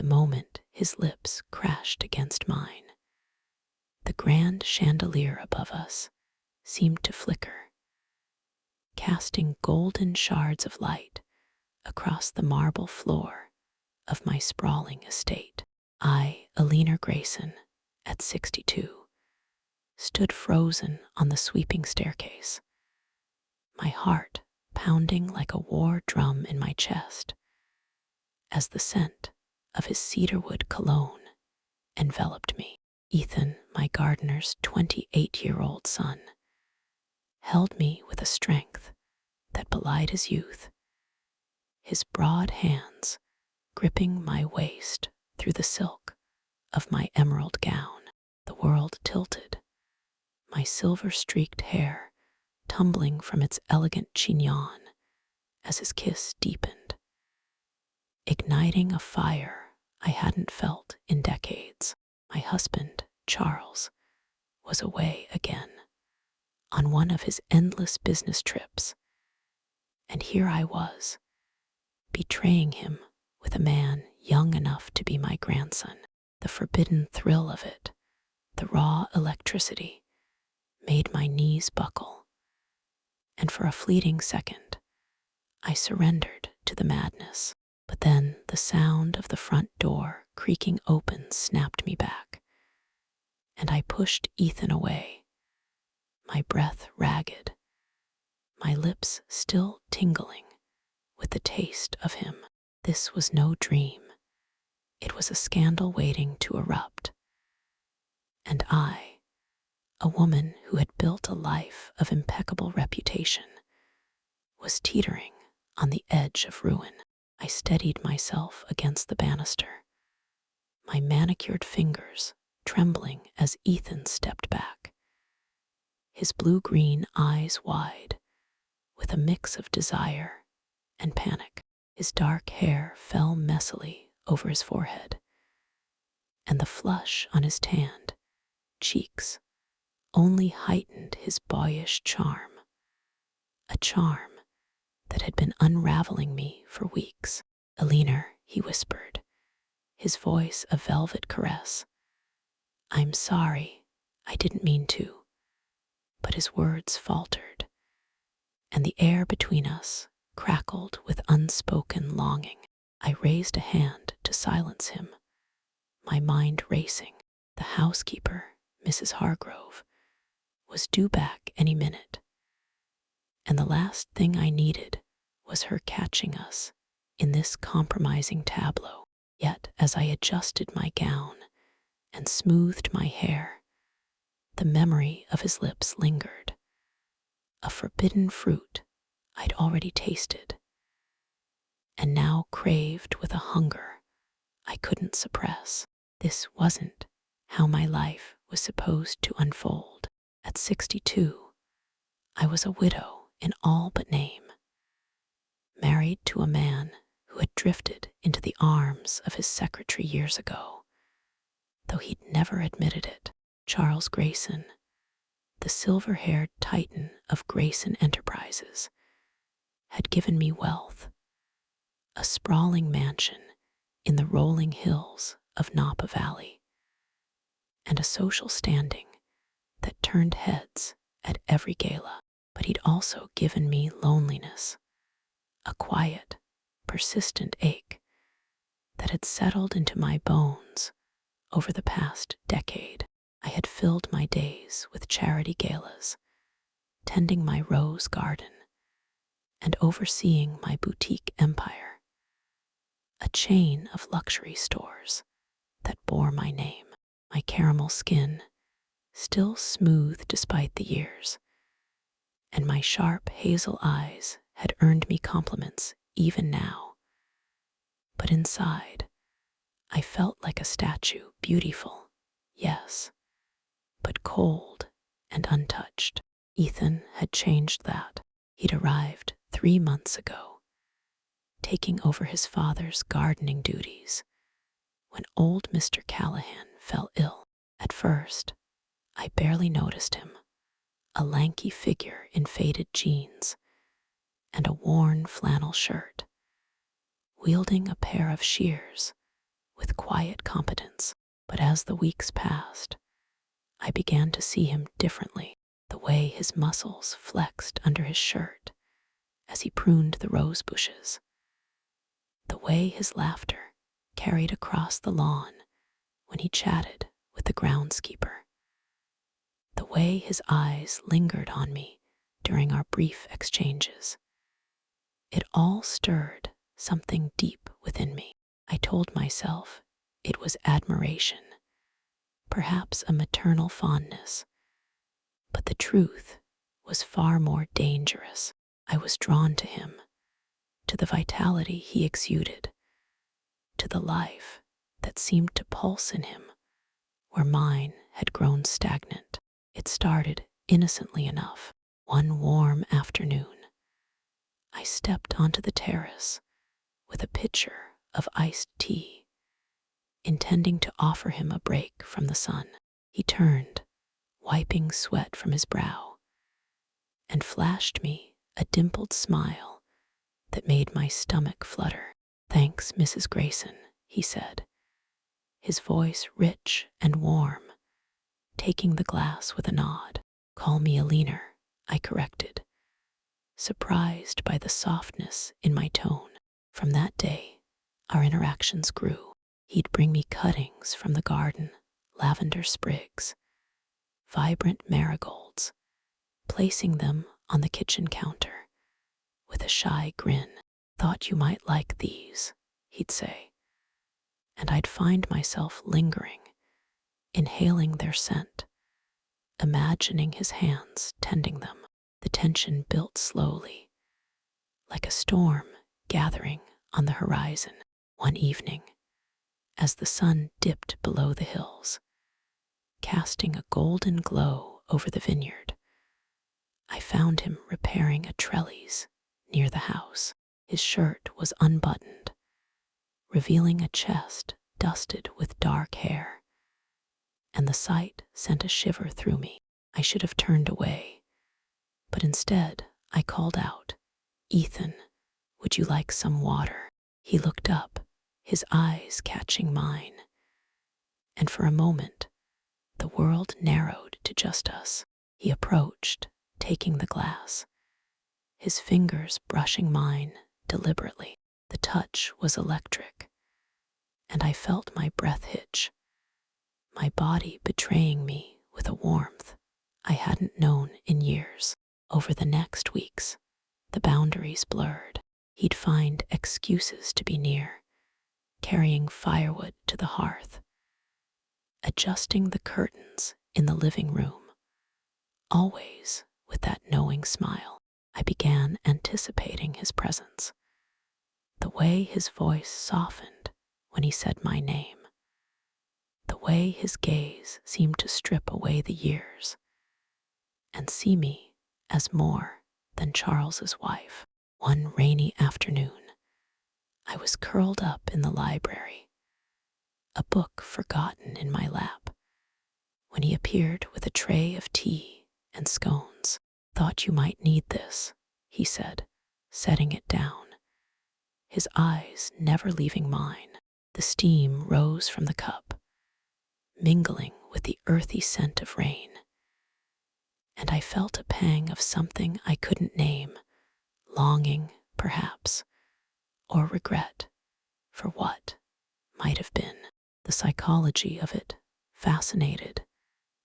moment his lips crashed against mine. The grand chandelier above us seemed to flicker, casting golden shards of light across the marble floor of my sprawling estate. I, Alina Grayson, at 62, stood frozen on the sweeping staircase, my heart pounding like a war drum in my chest as the scent of his cedarwood cologne enveloped me. Ethan, my gardener's 28-year-old son, held me with a strength that belied his youth, his broad hands gripping my waist through the silk of my emerald gown. The world tilted, my silver-streaked hair tumbling from its elegant chignon as his kiss deepened, igniting a fire I hadn't felt in decades. My husband, Charles, was away again, on one of his endless business trips, and here I was, betraying him with a man young enough to be my grandson. The forbidden thrill of it, the raw electricity, made my knees buckle, and for a fleeting second, I surrendered to the madness. But then the sound of the front door creaking open snapped me back, and I pushed Ethan away, my breath ragged, my lips still tingling with the taste of him. This was no dream. It was a scandal waiting to erupt. And I, a woman who had built a life of impeccable reputation, was teetering on the edge of ruin. I steadied myself against the banister, my manicured fingers trembling as Ethan stepped back, his blue-green eyes wide with a mix of desire and panic. His dark hair fell messily over his forehead, and the flush on his tanned cheeks only heightened his boyish charm, a charm that had been unraveling me for weeks. "Alina," he whispered, his voice a velvet caress. "I'm sorry, I didn't mean to." But his words faltered, and the air between us crackled with unspoken longing. I raised a hand to silence him, my mind racing. The housekeeper, Mrs. Hargrove, was due back any minute, and the last thing I needed was her catching us in this compromising tableau. Yet as I adjusted my gown and smoothed my hair, the memory of his lips lingered, a forbidden fruit I'd already tasted, and now craved with a hunger I couldn't suppress. This wasn't how my life was supposed to unfold. At 62, I was a widow in all but name, married to a man who had drifted into the arms of his secretary years ago, though he'd never admitted it. Charles Grayson, the silver-haired titan of Grayson Enterprises, had given me wealth, a sprawling mansion in the rolling hills of Napa Valley, and a social standing that turned heads at every gala. But he'd also given me loneliness, a quiet, persistent ache that had settled into my bones over the past decade. I had filled my days with charity galas, tending my rose garden, and overseeing my boutique empire, a chain of luxury stores that bore my name. My caramel skin, still smooth despite the years, and my sharp hazel eyes had earned me compliments even now. But inside, I felt like a statue, beautiful, yes, but cold and untouched. Ethan had changed that. He'd arrived 3 months ago, taking over his father's gardening duties when old Mr. Callahan fell ill. At first, I barely noticed him, a lanky figure in faded jeans and a worn flannel shirt, wielding a pair of shears with quiet competence. But as the weeks passed, I began to see him differently. The way his muscles flexed under his shirt as he pruned the rose bushes. The way his laughter carried across the lawn when he chatted with the groundskeeper. The way his eyes lingered on me during our brief exchanges. It all stirred something deep within me. I told myself it was admiration, perhaps a maternal fondness, but the truth was far more dangerous. I was drawn to him, to the vitality he exuded, to the life that seemed to pulse in him where mine had grown stagnant. It started innocently enough. One warm afternoon, I stepped onto the terrace with a pitcher of iced tea, intending to offer him a break from the sun. He turned, wiping sweat from his brow, and flashed me a dimpled smile that made my stomach flutter. "Thanks, Mrs. Grayson," he said, his voice rich and warm, taking the glass with a nod. "Call me a leaner," I corrected, surprised by the softness in my tone. From that day, our interactions grew. He'd bring me cuttings from the garden, lavender sprigs, vibrant marigolds, placing them on the kitchen counter with a shy grin. "Thought you might like these," he'd say, and I'd find myself lingering, inhaling their scent, imagining his hands tending them. The tension built slowly, like a storm gathering on the horizon. One evening, as the sun dipped below the hills, casting a golden glow over the vineyard, I found him repairing a trellis near the house. His shirt was unbuttoned, revealing a chest dusted with dark hair, and the sight sent a shiver through me. I should have turned away, but instead I called out, "Ethan, would you like some water?" He looked up, his eyes catching mine, and for a moment the world narrowed to just us. He approached, taking the glass, his fingers brushing mine deliberately. The touch was electric, and I felt my breath hitch, my body betraying me with a warmth I hadn't known in years. Over the next weeks, the boundaries blurred. He'd find excuses to be near, carrying firewood to the hearth, adjusting the curtains in the living room, always with that knowing smile. I began anticipating his presence. The way his voice softened when he said my name, the way his gaze seemed to strip away the years and see me as more than Charles's wife. One rainy afternoon, I was curled up in the library, a book forgotten in my lap, when he appeared with a tray of tea and scones. "Thought you might need this," he said, setting it down, his eyes never leaving mine. The steam rose from the cup, mingling with the earthy scent of rain, and I felt a pang of something I couldn't name, longing, perhaps, or regret for what might have been. The psychology of it fascinated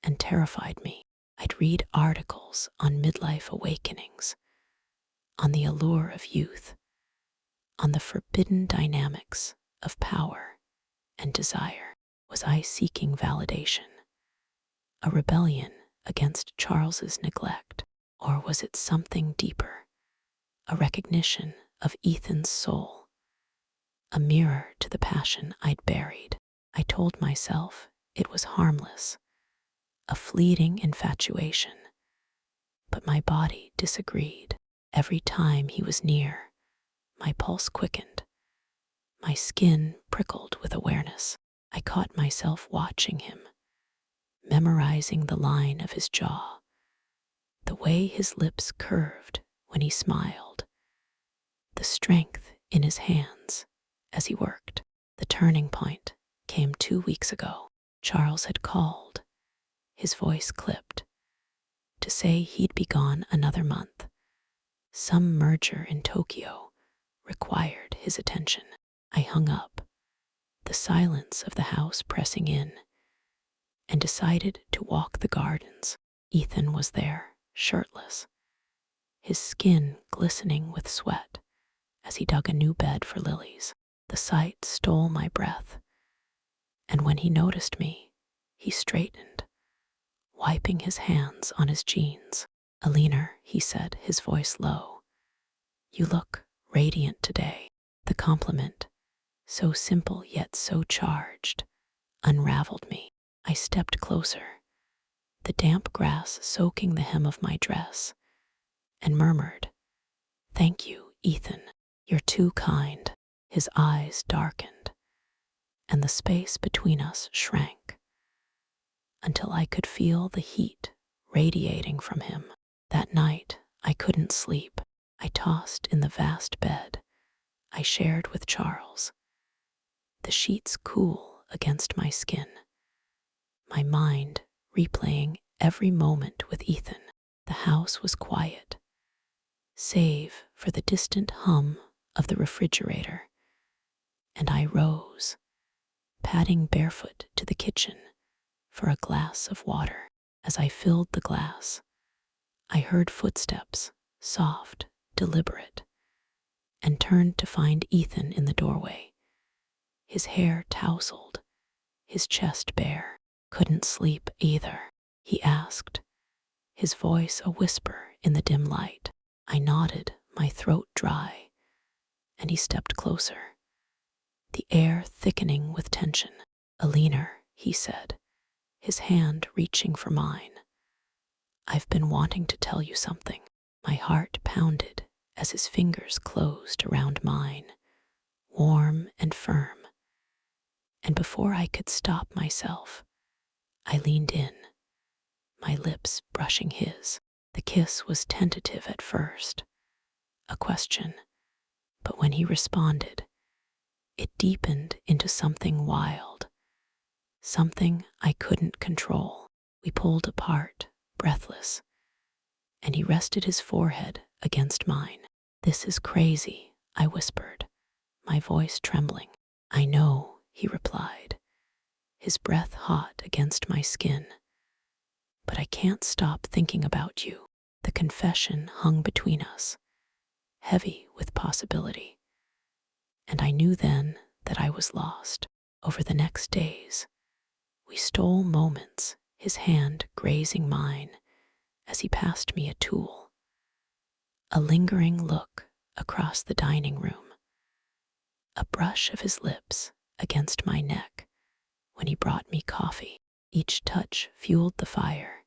and terrified me. I'd read articles on midlife awakenings, on the allure of youth, on the forbidden dynamics of power and desire. Was I seeking validation, a rebellion against Charles's neglect, or was it something deeper, a recognition of Ethan's soul, a mirror to the passion I'd buried? I told myself it was harmless, a fleeting infatuation, but my body disagreed. Every time he was near, my pulse quickened, my skin prickled with awareness. I caught myself watching him, memorizing the line of his jaw, the way his lips curved when he smiled, the strength in his hands as he worked. The turning point came 2 weeks ago. Charles had called, his voice clipped, to say he'd be gone another month. Some merger in Tokyo required his attention. I hung up, the silence of the house pressing in, and decided to walk the gardens. Ethan was there, shirtless, his skin glistening with sweat as he dug a new bed for lilies. The sight stole my breath, and when he noticed me, he straightened, wiping his hands on his jeans. "Alina," he said, his voice low, "you look radiant today." The compliment, so simple yet so charged, unraveled me. I stepped closer, the damp grass soaking the hem of my dress, and murmured, "Thank you, Ethan. You're too kind." His eyes darkened, and the space between us shrank, until I could feel the heat radiating from him. That night, I couldn't sleep. I tossed in the vast bed I shared with Charles, the sheets cool against my skin, my mind replaying every moment with Ethan. The house was quiet, save for the distant hum of the refrigerator, and I rose, padding barefoot to the kitchen for a glass of water. As I filled the glass, I heard footsteps, soft, deliberate, and turned to find Ethan in the doorway, his hair tousled, his chest bare. "Couldn't sleep either?" he asked, his voice a whisper in the dim light. I nodded, my throat dry, and he stepped closer, the air thickening with tension. "Alina," he said, his hand reaching for mine, "I've been wanting to tell you something." My heart pounded as his fingers closed around mine, warm and firm, and before I could stop myself, I leaned in, my lips brushing his. The kiss was tentative at first, a question, but when he responded, it deepened into something wild, something I couldn't control. We pulled apart, breathless, and he rested his forehead against mine. "This is crazy," I whispered, my voice trembling. "I know," he replied, his breath hot against my skin, "but I can't stop thinking about you." The confession hung between us, heavy with possibility, and I knew then that I was lost. Over the next days, we stole moments, his hand grazing mine as he passed me a tool, a lingering look across the dining room, a brush of his lips against my neck when he brought me coffee. Each touch fueled the fire,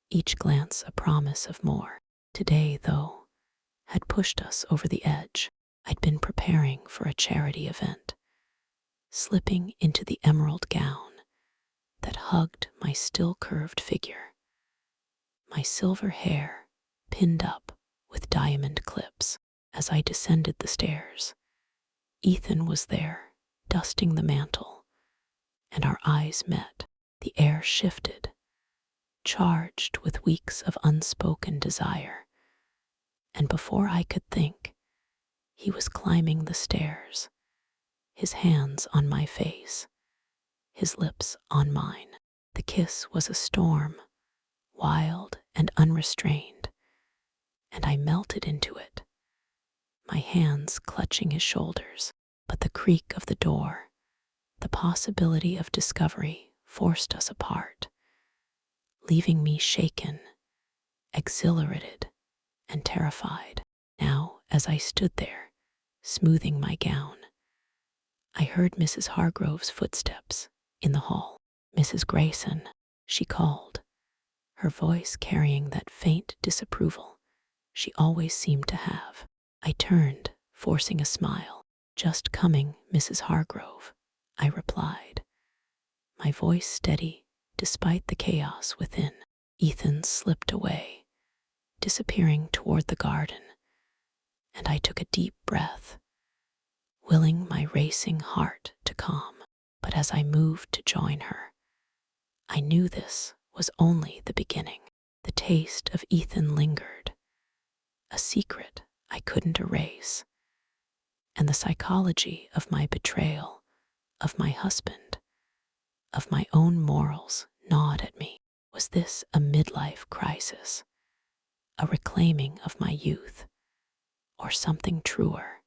each glance a promise of more. Today, though, had pushed us over the edge. I'd been preparing for a charity event, slipping into the emerald gown that hugged my still-curved figure, my silver hair pinned up with diamond clips. As I descended the stairs, Ethan was there, dusting the mantel, and our eyes met. The air shifted, charged with weeks of unspoken desire, and before I could think, he was climbing the stairs, his hands on my face, his lips on mine. The kiss was a storm, wild and unrestrained, and I melted into it, my hands clutching his shoulders. But the creak of the door, the possibility of discovery, forced us apart, leaving me shaken, exhilarated, and terrified. Now, as I stood there, smoothing my gown, I heard Mrs. Hargrove's footsteps in the hall. "Mrs. Grayson," she called, her voice carrying that faint disapproval she always seemed to have. I turned, forcing a smile. "Just coming, Mrs. Hargrove," I replied, my voice steady despite the chaos within. Ethan slipped away, disappearing toward the garden, and I took a deep breath, willing my racing heart to calm. But as I moved to join her, I knew this was only the beginning. The taste of Ethan lingered, a secret I couldn't erase, and the psychology of my betrayal, of my husband, of my own morals gnawed at me. Was this a midlife crisis, a reclaiming of my youth, or something truer,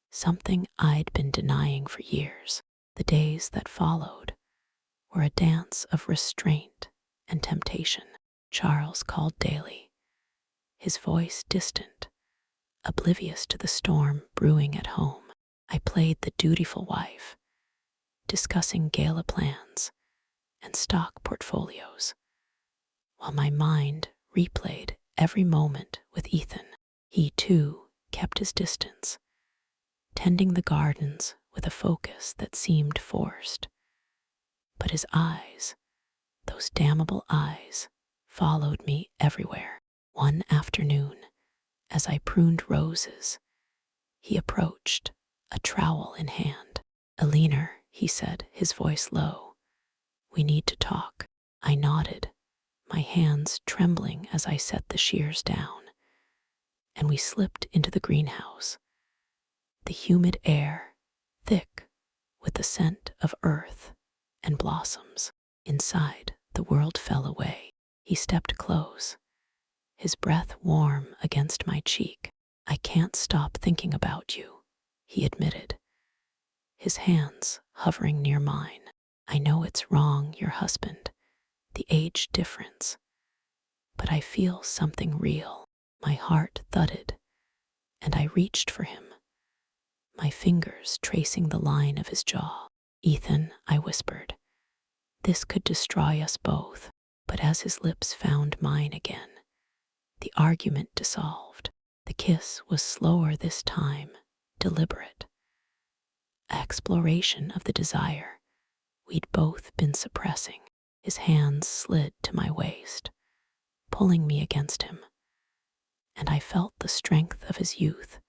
something I'd been denying for years? The days that followed were a dance of restraint and temptation. Charles called daily, his voice distant, oblivious to the storm brewing at home. I played the dutiful wife, discussing gala plans and stock portfolios, while my mind replayed every moment with Ethan. He, too, kept his distance, tending the gardens with a focus that seemed forced. But his eyes, those damnable eyes, followed me everywhere. One afternoon, as I pruned roses, he approached, a trowel in hand. "Eleanor," he said, his voice low, "we need to talk." I nodded, my hands trembling as I set the shears down, and we slipped into the greenhouse. The humid air, thick with the scent of earth and blossoms. Inside, the world fell away. He stepped close, his breath warm against my cheek. "I can't stop thinking about you," he admitted, his hands hovering near mine. "I know it's wrong, your husband, the age difference, but I feel something real." My heart thudded, and I reached for him, my fingers tracing the line of his jaw. "Ethan," I whispered, "this could destroy us both." But as his lips found mine again, the argument dissolved. The kiss was slower this time, deliberate, exploration of the desire we'd both been suppressing. His hands slid to my waist, pulling me against him, and I felt the strength of his youth,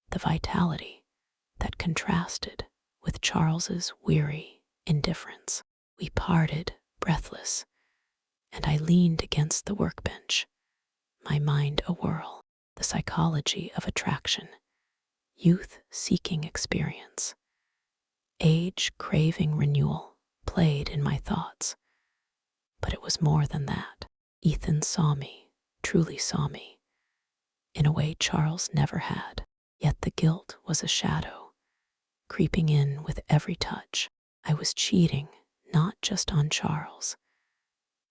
the vitality that contrasted with Charles's weary indifference. We parted, breathless, and I leaned against the workbench, my mind awhirl. The psychology of attraction, youth seeking experience, age craving renewal played in my thoughts. But it was more than that. Ethan saw me, truly saw me, in a way Charles never had. Yet the guilt was a shadow, creeping in with every touch. I was cheating, not just on Charles,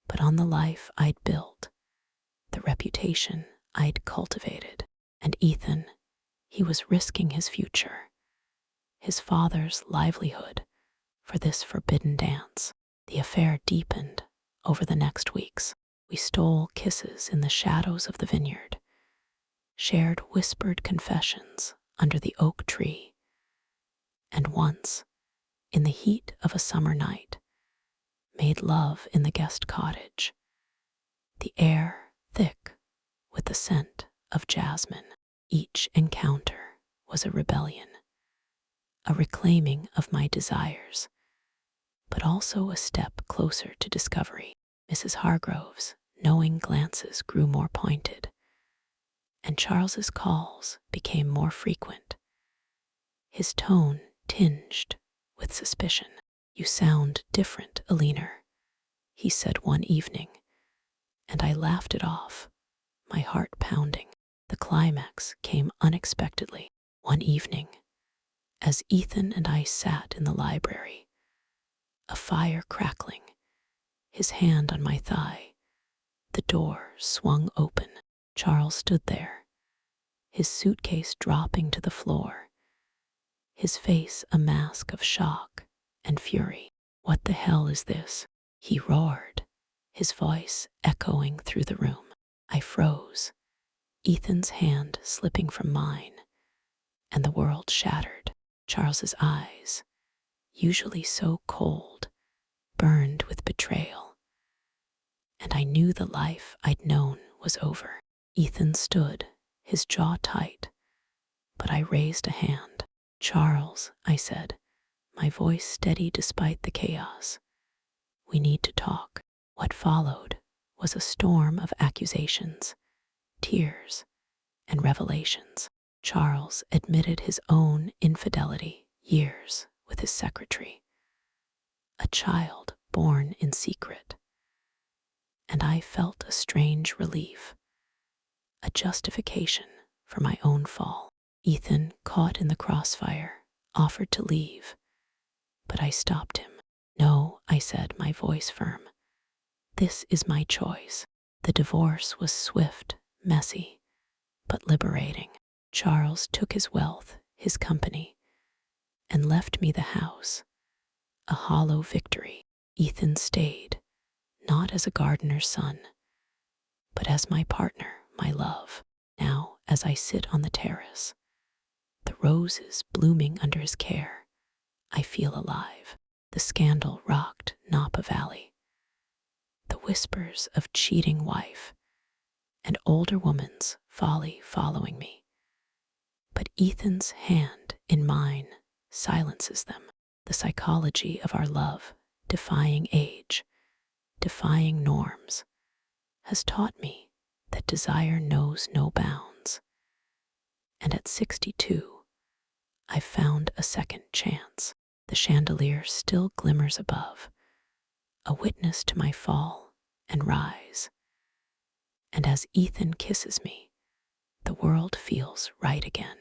but on the life I'd built, the reputation I'd cultivated. And Ethan, he was risking his future, his father's livelihood, for this forbidden dance. The affair deepened over the next weeks. We stole kisses in the shadows of the vineyard, shared whispered confessions under the oak tree, and once, in the heat of a summer night, made love in the guest cottage, the air thick with the scent of jasmine. Each encounter was a rebellion, a reclaiming of my desires, but also a step closer to discovery. Mrs. Hargrove's knowing glances grew more pointed, and Charles's calls became more frequent, his tone tinged with suspicion. "You sound different, Eleanor," he said one evening, and I laughed it off, my heart pounding. The climax came unexpectedly. One evening, as Ethan and I sat in the library, a fire crackling, his hand on my thigh, the door swung open. Charles stood there, his suitcase dropping to the floor, his face a mask of shock and fury. "What the hell is this?" he roared, his voice echoing through the room. I froze, Ethan's hand slipping from mine, and the world shattered. Charles's eyes, usually so cold, burned with betrayal, and I knew the life I'd known was over. Ethan stood, his jaw tight, but I raised a hand. "Charles," I said, my voice steady despite the chaos. We need to talk. What followed was a storm of accusations, tears, and revelations. Charles admitted his own infidelity years with his secretary, a child born in secret, and I felt a strange relief, a justification for my own fall. Ethan, caught in the crossfire, offered to leave, but I stopped him. No, I said, my voice firm. This is my choice. The divorce was swift, messy, but liberating. Charles took his wealth, his company, and left me the house, a hollow victory. Ethan stayed, not as a gardener's son, but as my partner, my love. Now, as I sit on the terrace, the roses blooming under his care, I feel alive. The scandal rocked Napa Valley. The whispers of cheating wife and older woman's folly following me. But Ethan's hand in mine silences them. The psychology of our love, defying age, defying norms, has taught me that desire knows no bounds. And at 62, I've found a second chance. The chandelier still glimmers above, a witness to my fall and rise. And as Ethan kisses me, the world feels right again.